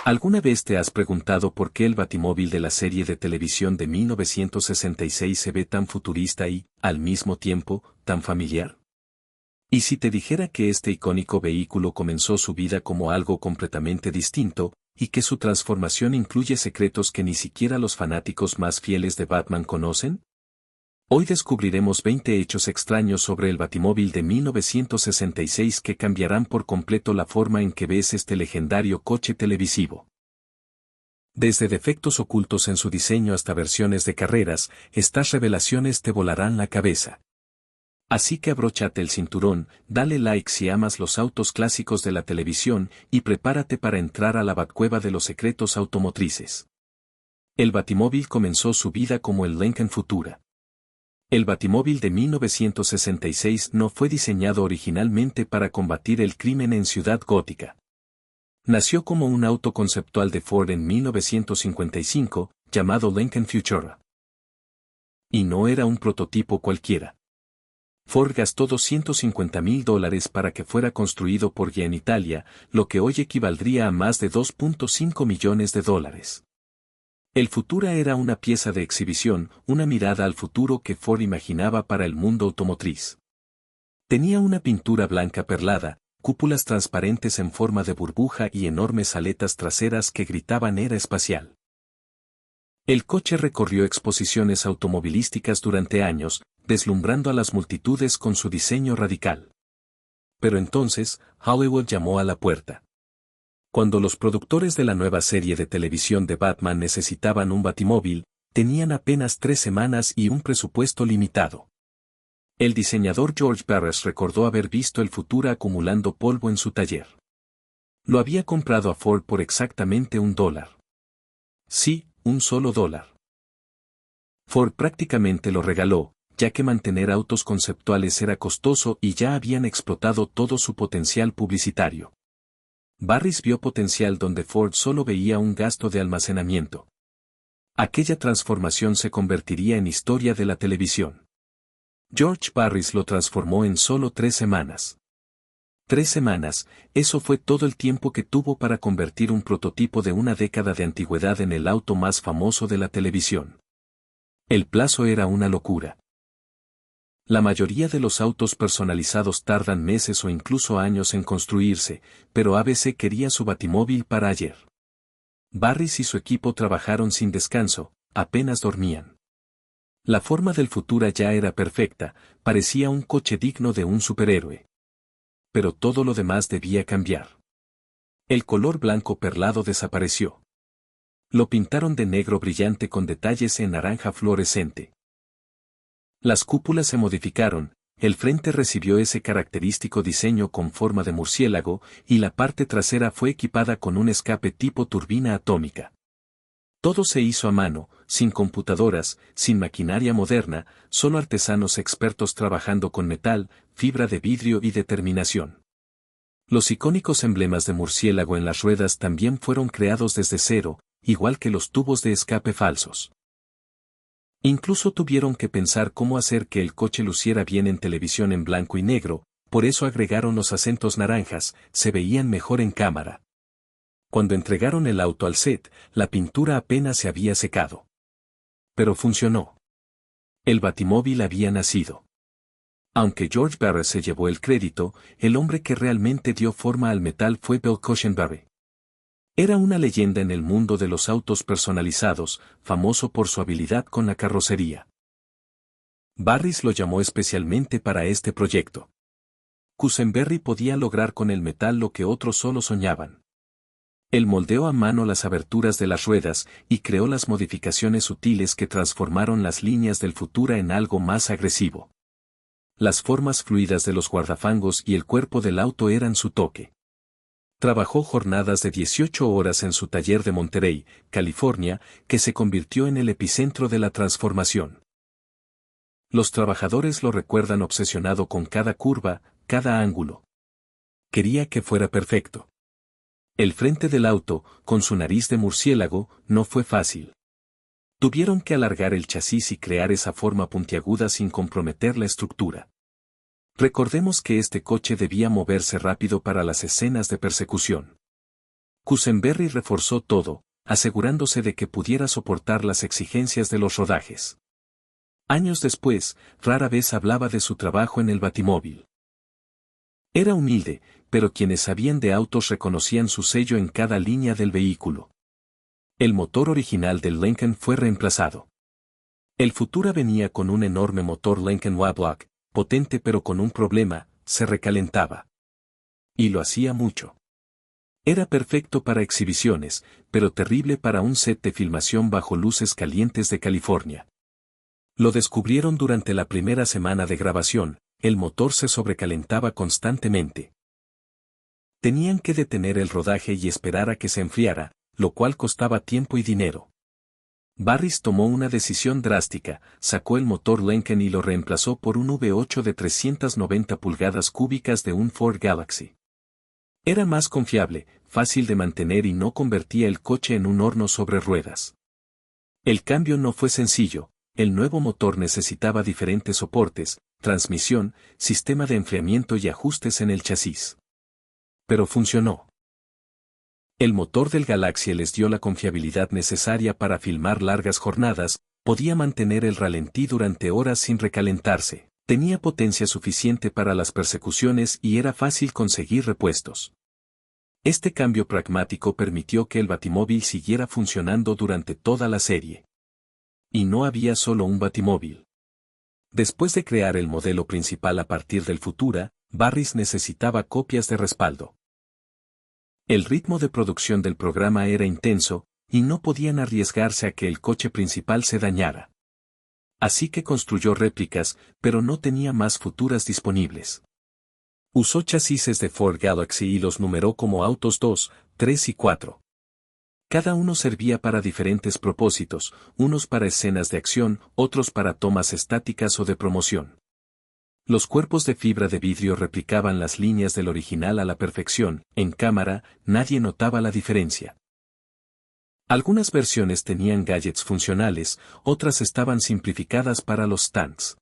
¿Alguna vez te has preguntado por qué el Batimóvil de la serie de televisión de 1966 se ve tan futurista y, al mismo tiempo, tan familiar? ¿Y si te dijera que este icónico vehículo comenzó su vida como algo completamente distinto, y que su transformación incluye secretos que ni siquiera los fanáticos más fieles de Batman conocen? Hoy descubriremos 20 hechos extraños sobre el Batimóvil de 1966 que cambiarán por completo la forma en que ves este legendario coche televisivo. Desde defectos ocultos en su diseño hasta versiones de carreras, estas revelaciones te volarán la cabeza. Así que abróchate el cinturón, dale like si amas los autos clásicos de la televisión y prepárate para entrar a la Batcueva de los secretos automotrices. El Batimóvil comenzó su vida como el Lincoln Futura. El Batimóvil de 1966 no fue diseñado originalmente para combatir el crimen en Ciudad Gótica. Nació como un auto conceptual de Ford en 1955, llamado Lincoln Futura. Y no era un prototipo cualquiera. Ford gastó $250,000 para que fuera construido por GM en Italia, lo que hoy equivaldría a más de $2.5 millones. El Futura era una pieza de exhibición, una mirada al futuro que Ford imaginaba para el mundo automotriz. Tenía una pintura blanca perlada, cúpulas transparentes en forma de burbuja y enormes aletas traseras que gritaban era espacial. El coche recorrió exposiciones automovilísticas durante años, deslumbrando a las multitudes con su diseño radical. Pero entonces, Hollywood llamó a la puerta. Cuando los productores de la nueva serie de televisión de Batman necesitaban un Batimóvil, tenían apenas 3 semanas y un presupuesto limitado. El diseñador George Barris recordó haber visto el Futura acumulando polvo en su taller. Lo había comprado a Ford por exactamente $1. Sí, un solo $1. Ford prácticamente lo regaló, ya que mantener autos conceptuales era costoso y ya habían explotado todo su potencial publicitario. Barris vio potencial donde Ford solo veía un gasto de almacenamiento. Aquella transformación se convertiría en historia de la televisión. George Barris lo transformó en solo 3 semanas. 3 semanas, eso fue todo el tiempo que tuvo para convertir un prototipo de una década de antigüedad en el auto más famoso de la televisión. El plazo era una locura. La mayoría de los autos personalizados tardan meses o incluso años en construirse, pero ABC quería su Batimóvil para ayer. Barris y su equipo trabajaron sin descanso, apenas dormían. La forma del Futura ya era perfecta, parecía un coche digno de un superhéroe. Pero todo lo demás debía cambiar. El color blanco perlado desapareció. Lo pintaron de negro brillante con detalles en naranja fluorescente. Las cúpulas se modificaron, el frente recibió ese característico diseño con forma de murciélago, y la parte trasera fue equipada con un escape tipo turbina atómica. Todo se hizo a mano, sin computadoras, sin maquinaria moderna, solo artesanos expertos trabajando con metal, fibra de vidrio y determinación. Los icónicos emblemas de murciélago en las ruedas también fueron creados desde cero, igual que los tubos de escape falsos. Incluso tuvieron que pensar cómo hacer que el coche luciera bien en televisión en blanco y negro, por eso agregaron los acentos naranjas, se veían mejor en cámara. Cuando entregaron el auto al set, la pintura apenas se había secado. Pero funcionó. El Batimóvil había nacido. Aunque George Barris se llevó el crédito, el hombre que realmente dio forma al metal fue Bill Cushenberry. Era una leyenda en el mundo de los autos personalizados, famoso por su habilidad con la carrocería. Barris lo llamó especialmente para este proyecto. Cushenberry podía lograr con el metal lo que otros solo soñaban. Él moldeó a mano las aberturas de las ruedas y creó las modificaciones sutiles que transformaron las líneas del Futura en algo más agresivo. Las formas fluidas de los guardafangos y el cuerpo del auto eran su toque. Trabajó jornadas de 18 horas en su taller de Monterey, California, que se convirtió en el epicentro de la transformación. Los trabajadores lo recuerdan obsesionado con cada curva, cada ángulo. Quería que fuera perfecto. El frente del auto, con su nariz de murciélago, no fue fácil. Tuvieron que alargar el chasis y crear esa forma puntiaguda sin comprometer la estructura. Recordemos que este coche debía moverse rápido para las escenas de persecución. Kussenberry reforzó todo, asegurándose de que pudiera soportar las exigencias de los rodajes. Años después, rara vez hablaba de su trabajo en el Batimóvil. Era humilde, pero quienes sabían de autos reconocían su sello en cada línea del vehículo. El motor original del Lincoln fue reemplazado. El Futura venía con un enorme motor Lincoln Wablock, potente pero con un problema, se recalentaba. Y lo hacía mucho. Era perfecto para exhibiciones, pero terrible para un set de filmación bajo luces calientes de California. Lo descubrieron durante la primera semana de grabación, el motor se sobrecalentaba constantemente. Tenían que detener el rodaje y esperar a que se enfriara, lo cual costaba tiempo y dinero. Barris tomó una decisión drástica, sacó el motor Lincoln y lo reemplazó por un V8 de 390 pulgadas cúbicas de un Ford Galaxy. Era más confiable, fácil de mantener y no convertía el coche en un horno sobre ruedas. El cambio no fue sencillo, el nuevo motor necesitaba diferentes soportes, transmisión, sistema de enfriamiento y ajustes en el chasis. Pero funcionó. El motor del Galaxy les dio la confiabilidad necesaria para filmar largas jornadas, podía mantener el ralentí durante horas sin recalentarse, tenía potencia suficiente para las persecuciones y era fácil conseguir repuestos. Este cambio pragmático permitió que el Batimóvil siguiera funcionando durante toda la serie. Y no había solo un Batimóvil. Después de crear el modelo principal a partir del Futura, Barris necesitaba copias de respaldo. El ritmo de producción del programa era intenso, y no podían arriesgarse a que el coche principal se dañara. Así que construyó réplicas, pero no tenía más Futuras disponibles. Usó chasis de Ford Galaxy y los numeró como autos 2, 3 y 4. Cada uno servía para diferentes propósitos, unos para escenas de acción, otros para tomas estáticas o de promoción. Los cuerpos de fibra de vidrio replicaban las líneas del original a la perfección, en cámara, nadie notaba la diferencia. Algunas versiones tenían gadgets funcionales, otras estaban simplificadas para los stunts.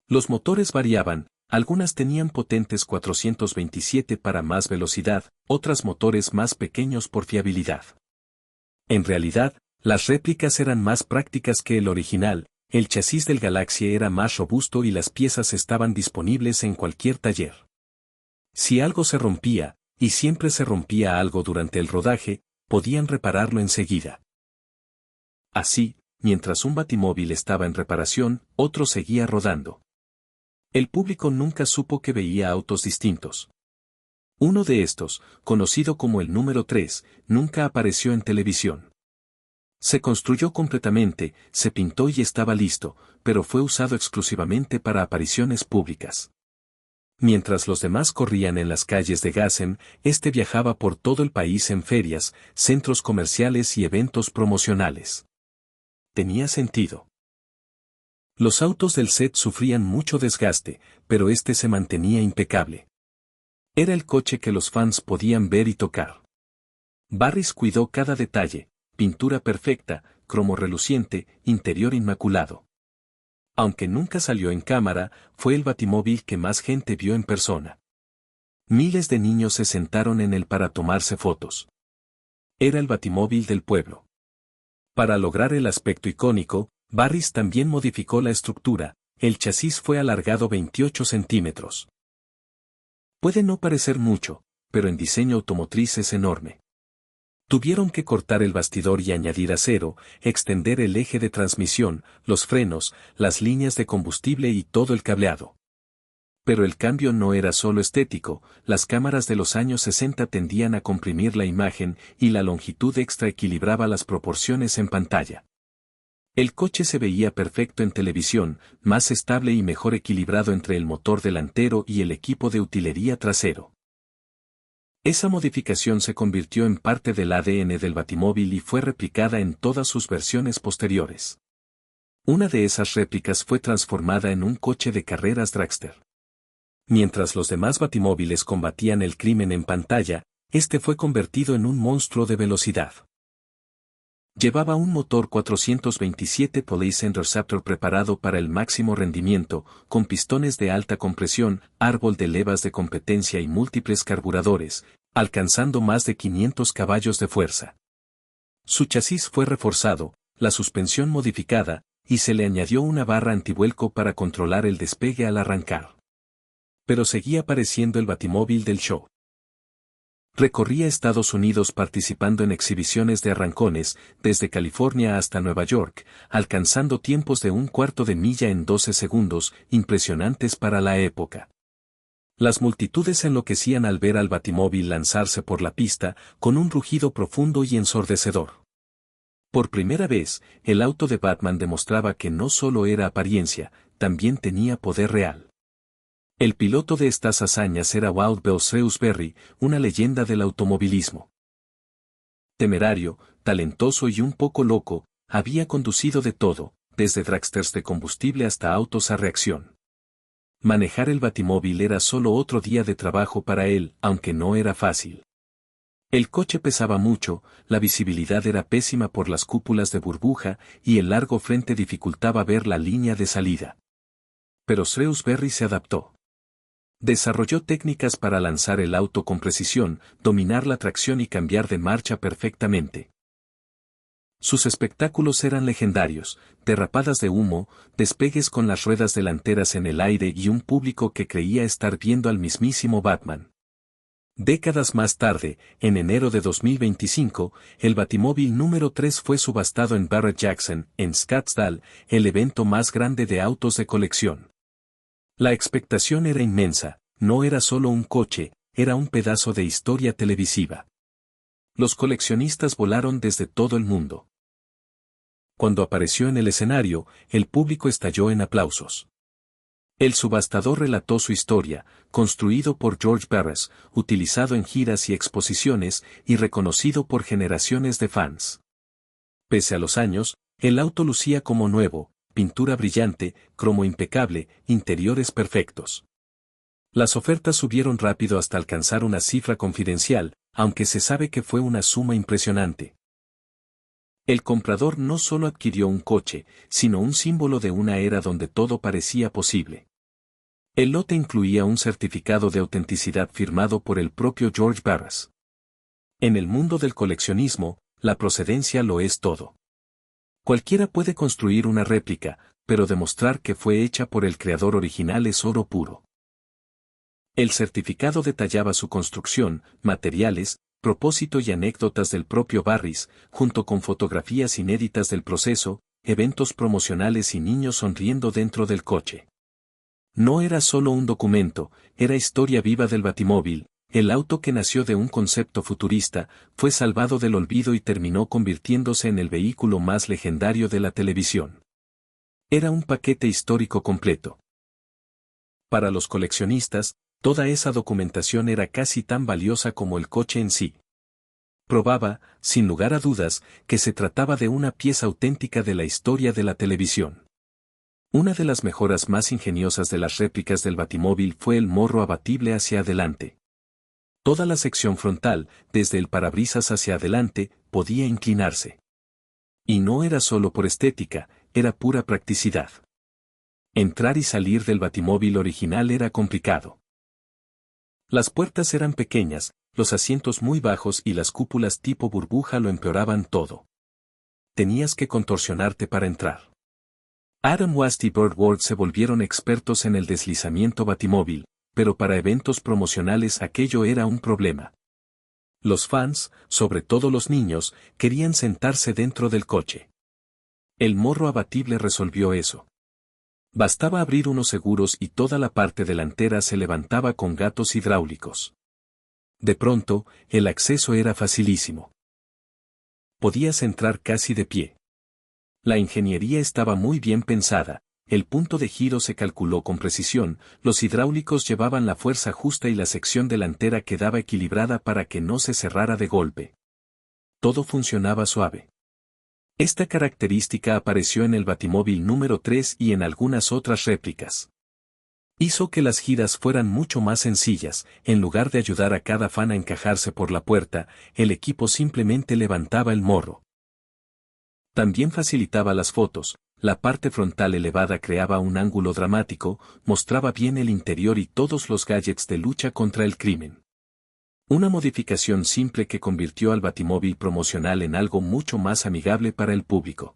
Los motores variaban, algunas tenían potentes 427 para más velocidad, otras motores más pequeños por fiabilidad. En realidad, las réplicas eran más prácticas que el original. El chasis del Galaxy era más robusto y las piezas estaban disponibles en cualquier taller. Si algo se rompía, y siempre se rompía algo durante el rodaje, podían repararlo enseguida. Así, mientras un Batimóvil estaba en reparación, otro seguía rodando. El público nunca supo que veía autos distintos. Uno de estos, conocido como el número 3, nunca apareció en televisión. Se construyó completamente, se pintó y estaba listo, pero fue usado exclusivamente para apariciones públicas. Mientras los demás corrían en las calles de Gassen, este viajaba por todo el país en ferias, centros comerciales y eventos promocionales. Tenía sentido. Los autos del set sufrían mucho desgaste, pero este se mantenía impecable. Era el coche que los fans podían ver y tocar. Barris cuidó cada detalle. Pintura perfecta, cromo reluciente, interior inmaculado. Aunque nunca salió en cámara, fue el Batimóvil que más gente vio en persona. Miles de niños se sentaron en él para tomarse fotos. Era el Batimóvil del pueblo. Para lograr el aspecto icónico, Barris también modificó la estructura, el chasis fue alargado 28 centímetros. Puede no parecer mucho, pero en diseño automotriz es enorme. Tuvieron que cortar el bastidor y añadir acero, extender el eje de transmisión, los frenos, las líneas de combustible y todo el cableado. Pero el cambio no era solo estético, las cámaras de los años 60 tendían a comprimir la imagen y la longitud extra equilibraba las proporciones en pantalla. El coche se veía perfecto en televisión, más estable y mejor equilibrado entre el motor delantero y el equipo de utilería trasero. Esa modificación se convirtió en parte del ADN del Batimóvil y fue replicada en todas sus versiones posteriores. Una de esas réplicas fue transformada en un coche de carreras dragster. Mientras los demás Batimóviles combatían el crimen en pantalla, este fue convertido en un monstruo de velocidad. Llevaba un motor 427 Police Interceptor preparado para el máximo rendimiento, con pistones de alta compresión, árbol de levas de competencia y múltiples carburadores, alcanzando más de 500 caballos de fuerza. Su chasis fue reforzado, la suspensión modificada, y se le añadió una barra antivuelco para controlar el despegue al arrancar. Pero seguía pareciendo el Batimóvil del show. Recorría Estados Unidos participando en exhibiciones de arrancones, desde California hasta Nueva York, alcanzando tiempos de un cuarto de milla en 12 segundos, impresionantes para la época. Las multitudes enloquecían al ver al Batimóvil lanzarse por la pista, con un rugido profundo y ensordecedor. Por primera vez, el auto de Batman demostraba que no solo era apariencia, también tenía poder real. El piloto de estas hazañas era Walt Bell Shrewsbury, una leyenda del automovilismo. Temerario, talentoso y un poco loco, había conducido de todo, desde dragsters de combustible hasta autos a reacción. Manejar el Batimóvil era solo otro día de trabajo para él, aunque no era fácil. El coche pesaba mucho, la visibilidad era pésima por las cúpulas de burbuja y el largo frente dificultaba ver la línea de salida. Pero Shrewsbury se adaptó. Desarrolló técnicas para lanzar el auto con precisión, dominar la tracción y cambiar de marcha perfectamente. Sus espectáculos eran legendarios, derrapadas de humo, despegues con las ruedas delanteras en el aire y un público que creía estar viendo al mismísimo Batman. Décadas más tarde, en enero de 2025, el Batimóvil número 3 fue subastado en Barrett-Jackson, en Scottsdale, el evento más grande de autos de colección. La expectación era inmensa, no era solo un coche, era un pedazo de historia televisiva. Los coleccionistas volaron desde todo el mundo. Cuando apareció en el escenario, el público estalló en aplausos. El subastador relató su historia, construido por George Barris, utilizado en giras y exposiciones, y reconocido por generaciones de fans. Pese a los años, el auto lucía como nuevo, pintura brillante, cromo impecable, interiores perfectos. Las ofertas subieron rápido hasta alcanzar una cifra confidencial, aunque se sabe que fue una suma impresionante. El comprador no solo adquirió un coche, sino un símbolo de una era donde todo parecía posible. El lote incluía un certificado de autenticidad firmado por el propio George Barris. En el mundo del coleccionismo, la procedencia lo es todo. Cualquiera puede construir una réplica, pero demostrar que fue hecha por el creador original es oro puro. El certificado detallaba su construcción, materiales, propósito y anécdotas del propio Barris, junto con fotografías inéditas del proceso, eventos promocionales y niños sonriendo dentro del coche. No era solo un documento, era historia viva del Batimóvil. El auto que nació de un concepto futurista, fue salvado del olvido y terminó convirtiéndose en el vehículo más legendario de la televisión. Era un paquete histórico completo. Para los coleccionistas, toda esa documentación era casi tan valiosa como el coche en sí. Probaba, sin lugar a dudas, que se trataba de una pieza auténtica de la historia de la televisión. Una de las mejoras más ingeniosas de las réplicas del Batimóvil fue el morro abatible hacia adelante. Toda la sección frontal, desde el parabrisas hacia adelante, podía inclinarse. Y no era solo por estética, era pura practicidad. Entrar y salir del Batimóvil original era complicado. Las puertas eran pequeñas, los asientos muy bajos y las cúpulas tipo burbuja lo empeoraban todo. Tenías que contorsionarte para entrar. Adam West y Burt Ward se volvieron expertos en el deslizamiento Batimóvil, pero para eventos promocionales aquello era un problema. Los fans, sobre todo los niños, querían sentarse dentro del coche. El morro abatible resolvió eso. Bastaba abrir unos seguros y toda la parte delantera se levantaba con gatos hidráulicos. De pronto, el acceso era facilísimo. Podías entrar casi de pie. La ingeniería estaba muy bien pensada. El punto de giro se calculó con precisión, los hidráulicos llevaban la fuerza justa y la sección delantera quedaba equilibrada para que no se cerrara de golpe. Todo funcionaba suave. Esta característica apareció en el Batimóvil número 3 y en algunas otras réplicas. Hizo que las giras fueran mucho más sencillas, en lugar de ayudar a cada fan a encajarse por la puerta, el equipo simplemente levantaba el morro. También facilitaba las fotos. La parte frontal elevada creaba un ángulo dramático, mostraba bien el interior y todos los gadgets de lucha contra el crimen. Una modificación simple que convirtió al batimóvil promocional en algo mucho más amigable para el público.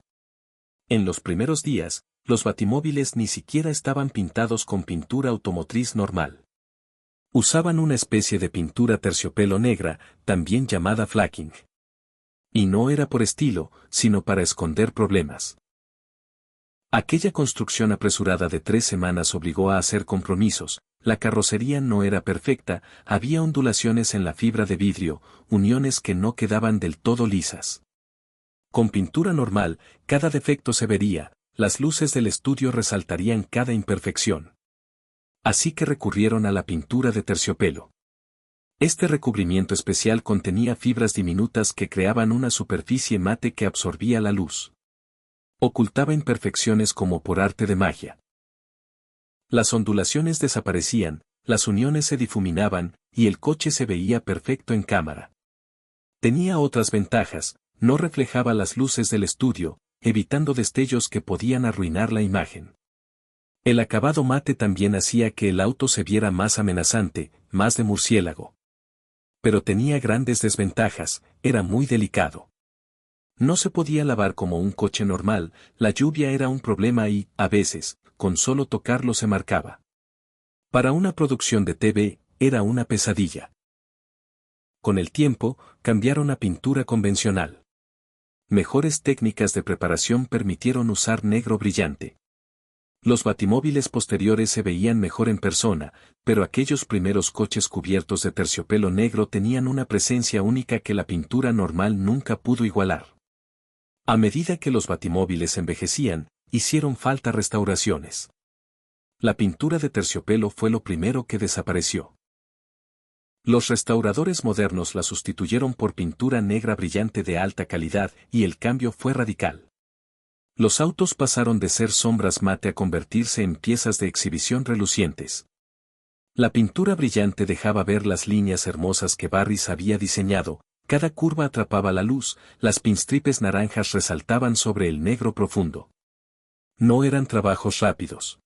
En los primeros días, los batimóviles ni siquiera estaban pintados con pintura automotriz normal. Usaban una especie de pintura terciopelo negra, también llamada flacking. Y no era por estilo, sino para esconder problemas. Aquella construcción apresurada de 3 semanas obligó a hacer compromisos, la carrocería no era perfecta, había ondulaciones en la fibra de vidrio, uniones que no quedaban del todo lisas. Con pintura normal, cada defecto se vería, las luces del estudio resaltarían cada imperfección. Así que recurrieron a la pintura de terciopelo. Este recubrimiento especial contenía fibras diminutas que creaban una superficie mate que absorbía la luz. Ocultaba imperfecciones como por arte de magia. Las ondulaciones desaparecían, las uniones se difuminaban, y el coche se veía perfecto en cámara. Tenía otras ventajas, no reflejaba las luces del estudio, evitando destellos que podían arruinar la imagen. El acabado mate también hacía que el auto se viera más amenazante, más de murciélago. Pero tenía grandes desventajas, era muy delicado. No se podía lavar como un coche normal, la lluvia era un problema y, a veces, con solo tocarlo se marcaba. Para una producción de TV, era una pesadilla. Con el tiempo, cambiaron a pintura convencional. Mejores técnicas de preparación permitieron usar negro brillante. Los batimóviles posteriores se veían mejor en persona, pero aquellos primeros coches cubiertos de terciopelo negro tenían una presencia única que la pintura normal nunca pudo igualar. A medida que los batimóviles envejecían, hicieron falta restauraciones. La pintura de terciopelo fue lo primero que desapareció. Los restauradores modernos la sustituyeron por pintura negra brillante de alta calidad y el cambio fue radical. Los autos pasaron de ser sombras mate a convertirse en piezas de exhibición relucientes. La pintura brillante dejaba ver las líneas hermosas que Barris había diseñado, cada curva atrapaba la luz, las pinstripes naranjas resaltaban sobre el negro profundo. No eran trabajos rápidos.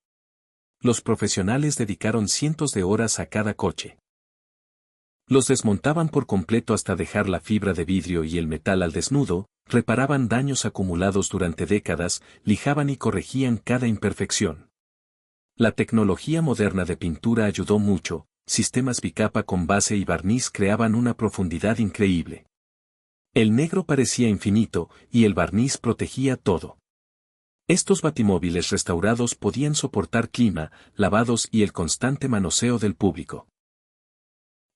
Los profesionales dedicaron cientos de horas a cada coche. Los desmontaban por completo hasta dejar la fibra de vidrio y el metal al desnudo, reparaban daños acumulados durante décadas, lijaban y corregían cada imperfección. La tecnología moderna de pintura ayudó mucho, sistemas bicapa con base y barniz creaban una profundidad increíble. El negro parecía infinito, y el barniz protegía todo. Estos batimóviles restaurados podían soportar clima, lavados y el constante manoseo del público.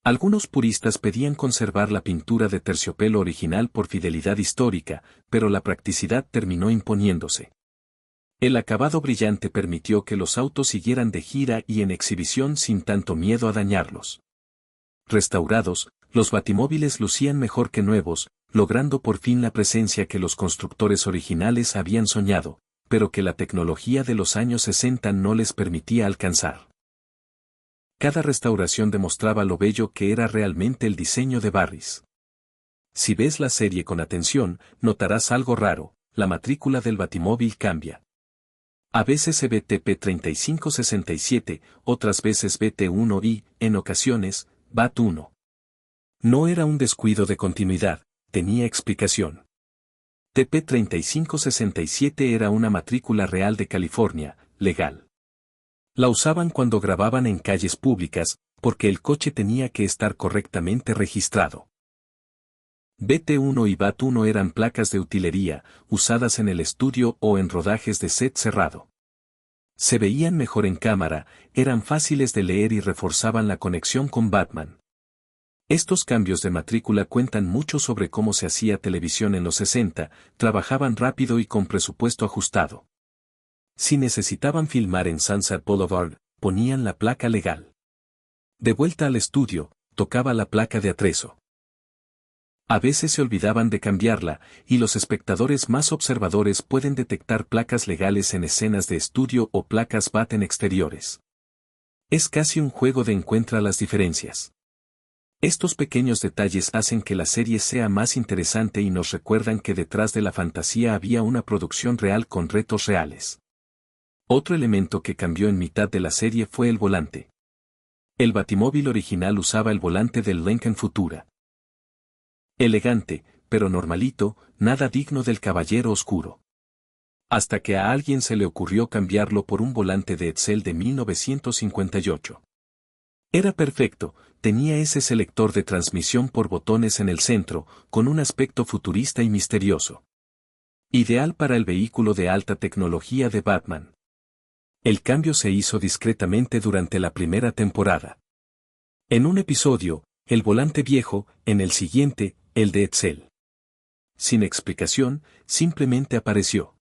Algunos puristas pedían conservar la pintura de terciopelo original por fidelidad histórica, pero la practicidad terminó imponiéndose. El acabado brillante permitió que los autos siguieran de gira y en exhibición sin tanto miedo a dañarlos. Restaurados, los batimóviles lucían mejor que nuevos, logrando por fin la presencia que los constructores originales habían soñado, pero que la tecnología de los años 60 no les permitía alcanzar. Cada restauración demostraba lo bello que era realmente el diseño de Barris. Si ves la serie con atención, notarás algo raro, la matrícula del batimóvil cambia. A veces se ve TP3567, otras veces BT1 y, en ocasiones, BAT1. No era un descuido de continuidad, tenía explicación. TP3567 era una matrícula real de California, legal. La usaban cuando grababan en calles públicas, porque el coche tenía que estar correctamente registrado. BT1 y BAT1 eran placas de utilería, usadas en el estudio o en rodajes de set cerrado. Se veían mejor en cámara, eran fáciles de leer y reforzaban la conexión con Batman. Estos cambios de matrícula cuentan mucho sobre cómo se hacía televisión en los 60, trabajaban rápido y con presupuesto ajustado. Si necesitaban filmar en Sunset Boulevard, ponían la placa legal. De vuelta al estudio, tocaba la placa de atrezo. A veces se olvidaban de cambiarla, y los espectadores más observadores pueden detectar placas legales en escenas de estudio o placas BAT en exteriores. Es casi un juego de encuentra las diferencias. Estos pequeños detalles hacen que la serie sea más interesante y nos recuerdan que detrás de la fantasía había una producción real con retos reales. Otro elemento que cambió en mitad de la serie fue el volante. El Batimóvil original usaba el volante del Lincoln Futura. Elegante, pero normalito, nada digno del caballero oscuro. Hasta que a alguien se le ocurrió cambiarlo por un volante de Edsel de 1958. Era perfecto, tenía ese selector de transmisión por botones en el centro, con un aspecto futurista y misterioso. Ideal para el vehículo de alta tecnología de Batman. El cambio se hizo discretamente durante la primera temporada. En un episodio, el volante viejo, en el siguiente, el de Edsel. Sin explicación, simplemente apareció.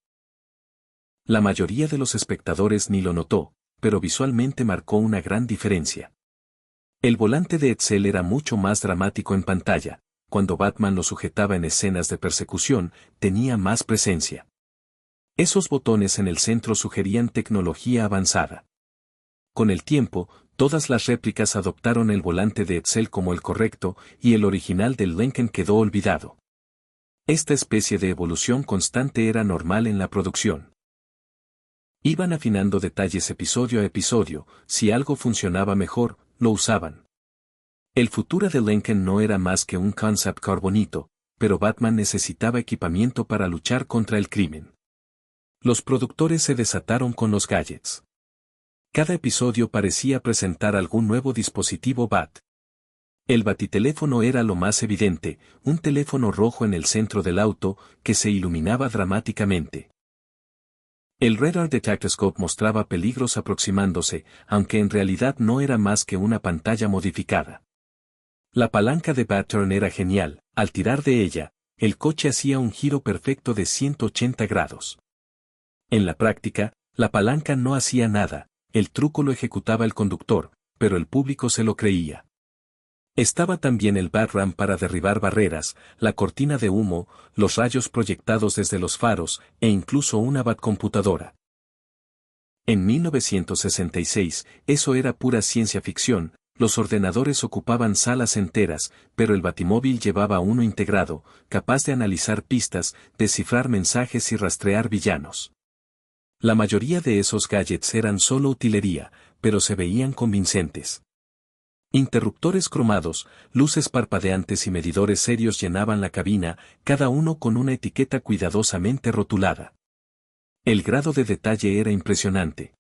La mayoría de los espectadores ni lo notó, pero visualmente marcó una gran diferencia. El volante de Edsel era mucho más dramático en pantalla, cuando Batman lo sujetaba en escenas de persecución, tenía más presencia. Esos botones en el centro sugerían tecnología avanzada. Con el tiempo, todas las réplicas adoptaron el volante de Edsel como el correcto, y el original del Lincoln quedó olvidado. Esta especie de evolución constante era normal en la producción. Iban afinando detalles episodio a episodio, si algo funcionaba mejor, lo usaban. El Futura de Lincoln no era más que un concept car bonito, pero Batman necesitaba equipamiento para luchar contra el crimen. Los productores se desataron con los gadgets. Cada episodio parecía presentar algún nuevo dispositivo Bat. El batiteléfono era lo más evidente, un teléfono rojo en el centro del auto, que se iluminaba dramáticamente. El Radar Detectoscope mostraba peligros aproximándose, aunque en realidad no era más que una pantalla modificada. La palanca de Bat-Turn era genial, al tirar de ella, el coche hacía un giro perfecto de 180 grados. En la práctica, la palanca no hacía nada, el truco lo ejecutaba el conductor, pero el público se lo creía. Estaba también el Bat-Ram para derribar barreras, la cortina de humo, los rayos proyectados desde los faros, e incluso una Batcomputadora. En 1966, eso era pura ciencia ficción, los ordenadores ocupaban salas enteras, pero el Batimóvil llevaba uno integrado, capaz de analizar pistas, descifrar mensajes y rastrear villanos. La mayoría de esos gadgets eran solo utilería, pero se veían convincentes. Interruptores cromados, luces parpadeantes y medidores serios llenaban la cabina, cada uno con una etiqueta cuidadosamente rotulada. El grado de detalle era impresionante.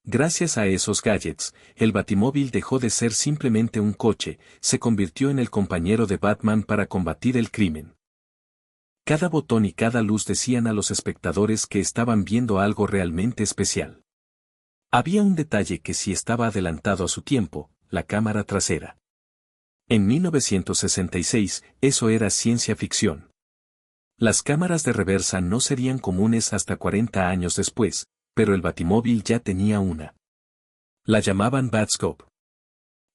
Gracias a esos gadgets, el Batimóvil dejó de ser simplemente un coche, se convirtió en el compañero de Batman para combatir el crimen. Cada botón y cada luz decían a los espectadores que estaban viendo algo realmente especial. Había un detalle que sí estaba adelantado a su tiempo, la cámara trasera. En 1966, eso era ciencia ficción. Las cámaras de reversa no serían comunes hasta 40 años después, pero el Batimóvil ya tenía una. La llamaban Batscope.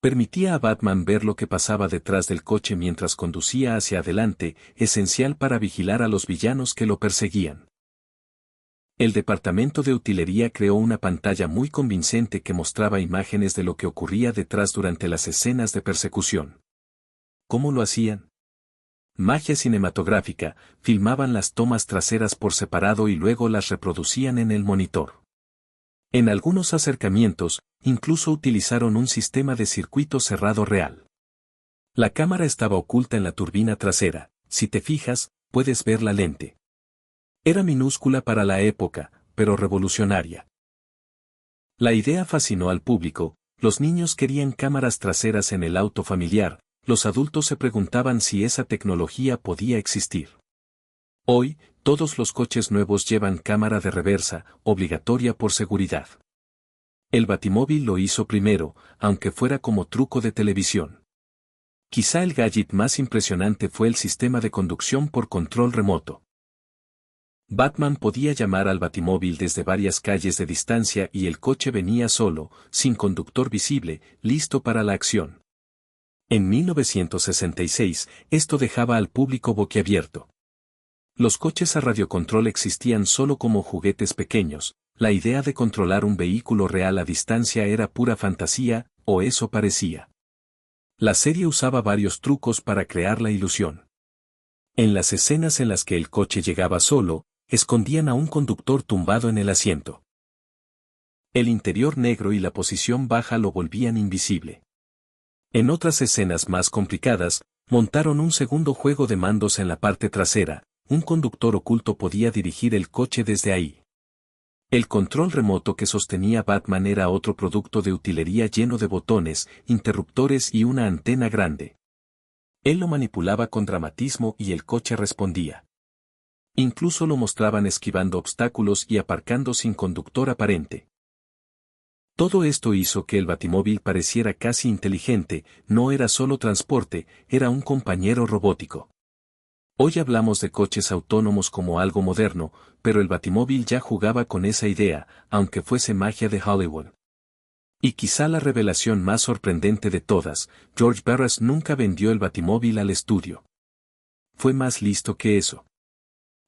Permitía a Batman ver lo que pasaba detrás del coche mientras conducía hacia adelante, esencial para vigilar a los villanos que lo perseguían. El departamento de utilería creó una pantalla muy convincente que mostraba imágenes de lo que ocurría detrás durante las escenas de persecución. ¿Cómo lo hacían? Magia cinematográfica, filmaban las tomas traseras por separado y luego las reproducían en el monitor. En algunos acercamientos, incluso utilizaron un sistema de circuito cerrado real. La cámara estaba oculta en la turbina trasera, si te fijas, puedes ver la lente. Era minúscula para la época, pero revolucionaria. La idea fascinó al público, los niños querían cámaras traseras en el auto familiar, los adultos se preguntaban si esa tecnología podía existir. Hoy, todos los coches nuevos llevan cámara de reversa, obligatoria por seguridad. El Batimóvil lo hizo primero, aunque fuera como truco de televisión. Quizá el gadget más impresionante fue el sistema de conducción por control remoto. Batman podía llamar al Batimóvil desde varias calles de distancia y el coche venía solo, sin conductor visible, listo para la acción. En 1966, esto dejaba al público boquiabierto. Los coches a radiocontrol existían solo como juguetes pequeños, la idea de controlar un vehículo real a distancia era pura fantasía, o eso parecía. La serie usaba varios trucos para crear la ilusión. En las escenas en las que el coche llegaba solo, escondían a un conductor tumbado en el asiento. El interior negro y la posición baja lo volvían invisible. En otras escenas más complicadas, montaron un segundo juego de mandos en la parte trasera. Un conductor oculto podía dirigir el coche desde ahí. El control remoto que sostenía Batman era otro producto de utilería lleno de botones, interruptores y una antena grande. Él lo manipulaba con dramatismo y el coche respondía. Incluso lo mostraban esquivando obstáculos y aparcando sin conductor aparente. Todo esto hizo que el Batimóvil pareciera casi inteligente, no era solo transporte, era un compañero robótico. Hoy hablamos de coches autónomos como algo moderno, pero el Batimóvil ya jugaba con esa idea, aunque fuese magia de Hollywood. Y quizá la revelación más sorprendente de todas, George Barris nunca vendió el Batimóvil al estudio. Fue más listo que eso.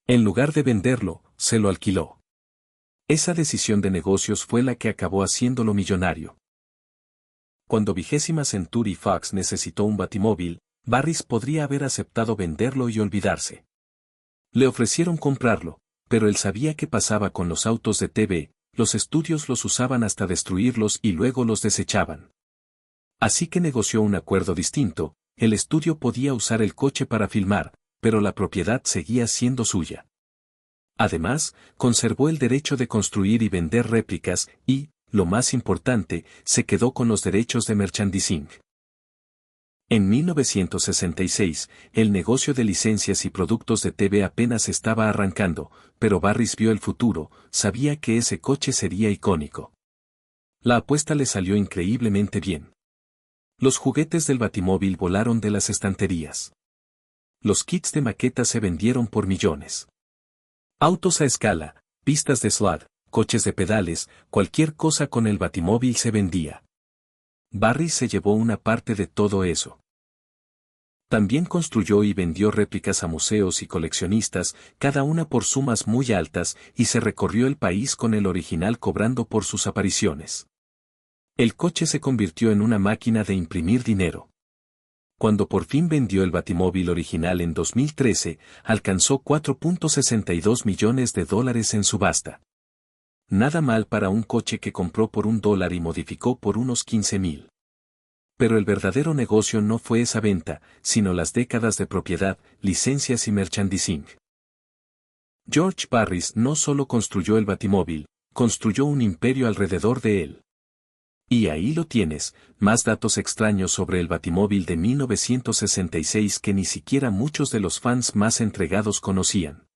En lugar de venderlo, se lo alquiló. Esa decisión de negocios fue la que acabó haciéndolo millonario. Cuando 20ª Century Fox necesitó un Batimóvil, Barris podría haber aceptado venderlo y olvidarse. Le ofrecieron comprarlo, pero él sabía qué pasaba con los autos de TV, los estudios los usaban hasta destruirlos y luego los desechaban. Así que negoció un acuerdo distinto, el estudio podía usar el coche para filmar, pero la propiedad seguía siendo suya. Además, conservó el derecho de construir y vender réplicas y, lo más importante, se quedó con los derechos de merchandising. En 1966, el negocio de licencias y productos de TV apenas estaba arrancando, pero Barris vio el futuro, sabía que ese coche sería icónico. La apuesta le salió increíblemente bien. Los juguetes del Batimóvil volaron de las estanterías. Los kits de maquetas se vendieron por millones. Autos a escala, pistas de sled, coches de pedales, cualquier cosa con el Batimóvil se vendía. Barris se llevó una parte de todo eso. También construyó y vendió réplicas a museos y coleccionistas, cada una por sumas muy altas, y se recorrió el país con el original cobrando por sus apariciones. El coche se convirtió en una máquina de imprimir dinero. Cuando por fin vendió el Batimóvil original en 2013, alcanzó $4.62 millones en subasta. Nada mal para un coche que compró por $1 y modificó por unos 15,000. Pero el verdadero negocio no fue esa venta, sino las décadas de propiedad, licencias y merchandising. George Barris no solo construyó el Batimóvil, construyó un imperio alrededor de él. Y ahí lo tienes, más datos extraños sobre el Batimóvil de 1966 que ni siquiera muchos de los fans más entregados conocían.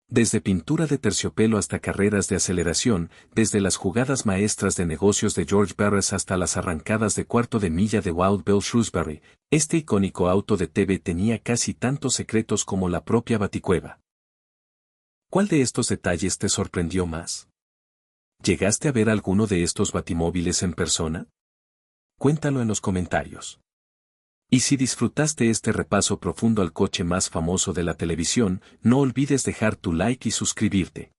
Desde pintura de terciopelo hasta carreras de aceleración, desde las jugadas maestras de negocios de George Barris hasta las arrancadas de cuarto de milla de Wild Bill Shrewsbury, este icónico auto de TV tenía casi tantos secretos como la propia Baticueva. ¿Cuál de estos detalles te sorprendió más? ¿Llegaste a ver alguno de estos Batimóviles en persona? Cuéntalo en los comentarios. Y si disfrutaste este repaso profundo al coche más famoso de la televisión, no olvides dejar tu like y suscribirte.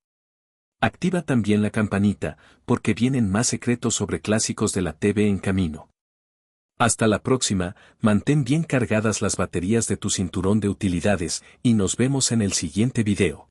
Activa también la campanita, porque vienen más secretos sobre clásicos de la TV en camino. Hasta la próxima, mantén bien cargadas las baterías de tu cinturón de utilidades, y nos vemos en el siguiente video.